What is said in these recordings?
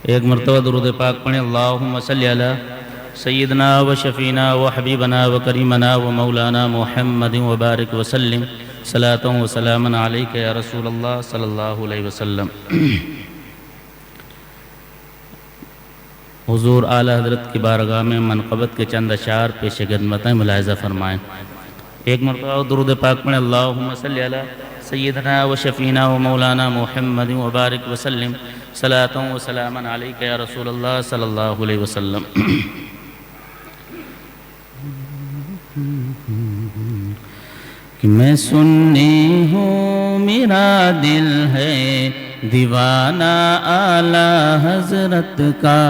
ایک مرتبہ درود پاک پڑھیں۔ اللہم صلی علی سیدنا و شفینا و حبیبنا و کریمنا و مولانا محمد و بارک وسلم صلاۃ و سلام علیک یا رسول اللہ صلی اللہ علیہ وسلم۔ حضور اعلیٰ حضرت کی بارگاہ میں منقبت کے چند اشعار پیش خدمت ہیں، ملاحظہ فرمائیں۔ ایک مرتبہ درود پاک پڑھیں۔ اللہم صلی علی سیدنا و شفینا و مولانا محمد و بارک وسلم صلاۃ و سلام علیک یا رسول اللہ صلی اللہ علیہ وسلم۔ کہ میں سنی ہوں میرا دل ہے دیوانہ اعلیٰ حضرت کا،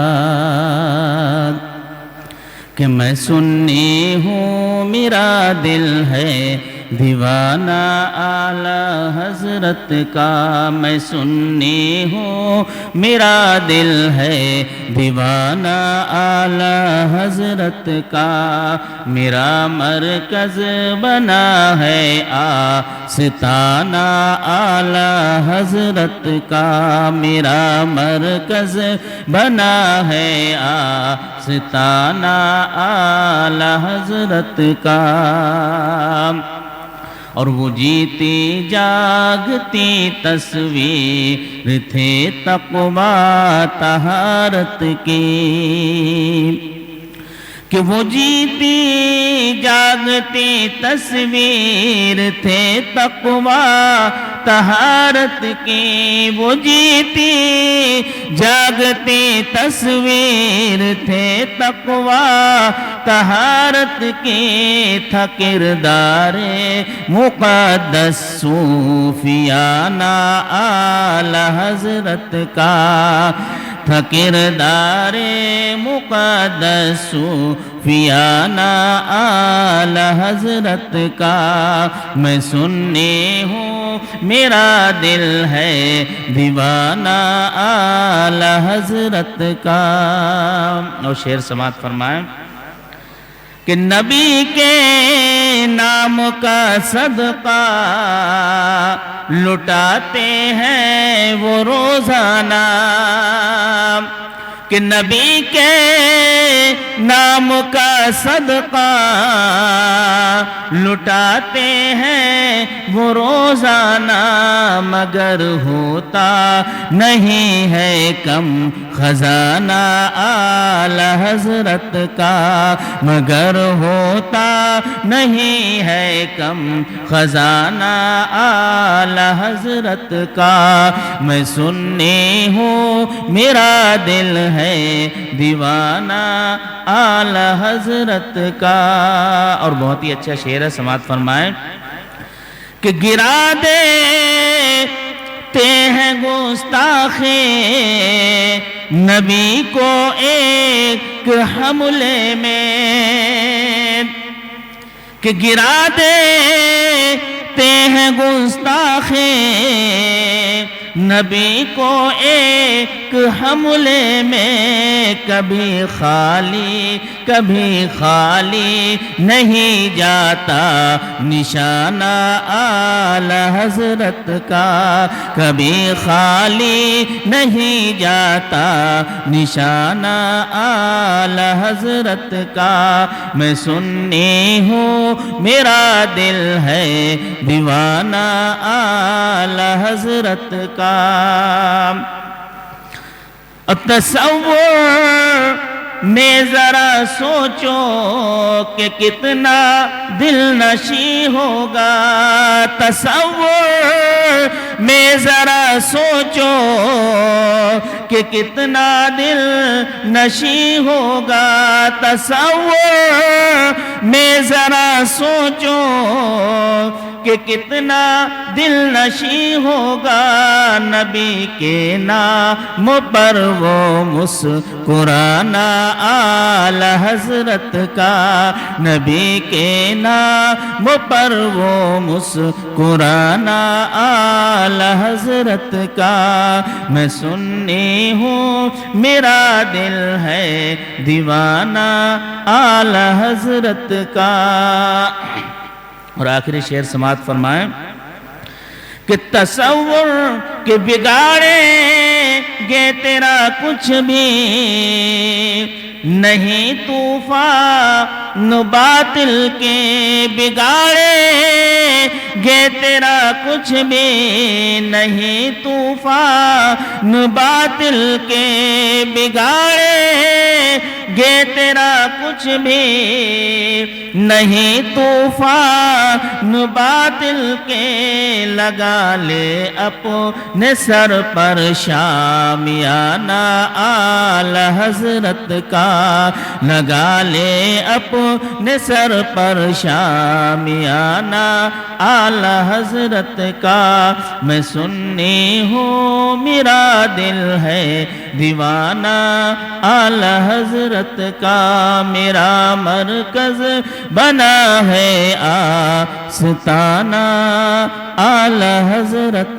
کہ میں سنی ہوں میرا دل ہے دیوانہ اعلیٰ حضرت کا، میں سنی ہوں میرا دل ہے دیوانہ اعلیٰ حضرت کا، میرا مرکز بنا ہے آستانہ اعلیٰ حضرت کا، میرا مرکز بنا ہے آستانہ اعلیٰ حضرت کا۔ اور وہ جیتی جاگتی تصویر تھے تقویٰ طہارت کی، کہ وہ جیتی جاگتی تصویر تھے تقویٰ طہارت کی، وہ جیتی جاگتی تصویر تھے تقویٰ طہارت کی، تھا کردار مقدس صوفیانہ اعلیٰ حضرت کا، تھا کردار مقدس صوفیانہ اعلیٰ حضرت کا، میں سنی ہوں میرا دل ہے دیوانہ اعلیٰ حضرت کا۔ اور شعر سماعت فرمائیں کہ نبی کے نام کا صدقہ لٹاتے ہیں وہ روزانہ، کہ نبی کے نام کا صدقہ لٹاتے ہیں وہ روزانہ، مگر ہوتا نہیں ہے کم خزانہ اعلیٰ حضرت کا، مگر ہوتا نہیں ہے کم خزانہ اعلیٰ حضرت کا، میں سنی ہوں میرا دل ہے دیوانہ اعلیٰ حضرت کا۔ اور بہت ہی اچھا شعر ہے، سماعت فرمائیں کہ گرا دیتے ہیں گستاخے نبی کو ایک حملے میں، کہ گرا دیتے ہیں گستاخے نبی کو ایک حملے میں، کبھی خالی نہیں جاتا نشانہ اعلیٰ حضرت کا، کبھی خالی نہیں جاتا نشانہ اعلیٰ حضرت کا، میں سنی ہوں میرا دل ہے دیوانہ اعلیٰ حضرت کا۔ تصور میں ذرا سوچو کہ کتنا دل نشیں ہوگا، تصور میں ذرا سوچو کہ کتنا دل نشیں ہوگا، تصور میں ذرا سوچو کہ کتنا دل نشیں ہوگا، نبی کے نام پر وہ مسکرانا اعلیٰ حضرت کا، نبی کے نام پر وہ مسکرانا اعلیٰ حضرت کا، میں سنی ہوں میرا دل ہے دیوانہ اعلیٰ حضرت کا۔ اور آخری شعر سماعت فرمائیں کہ تصور کے بگاڑے گے تیرا کچھ بھی نہیں طوفان باطل کے بگاڑے گے تیرا کچھ بھی نہیں طوفان باطل کے بگاڑے گے تیرا کچھ بھی نہیں طوفان باطل کے لگا لے اپنے سر پر شامیانہ اعلی حضرت کا لگا لے اپنے سر پر شامیانہ اعلی حضرت کا میں سنی ہوں میرا دل ہے دیوانہ اعلی حضرت کا میرا مرکز بنا ہے آستانہ اعلی حضرت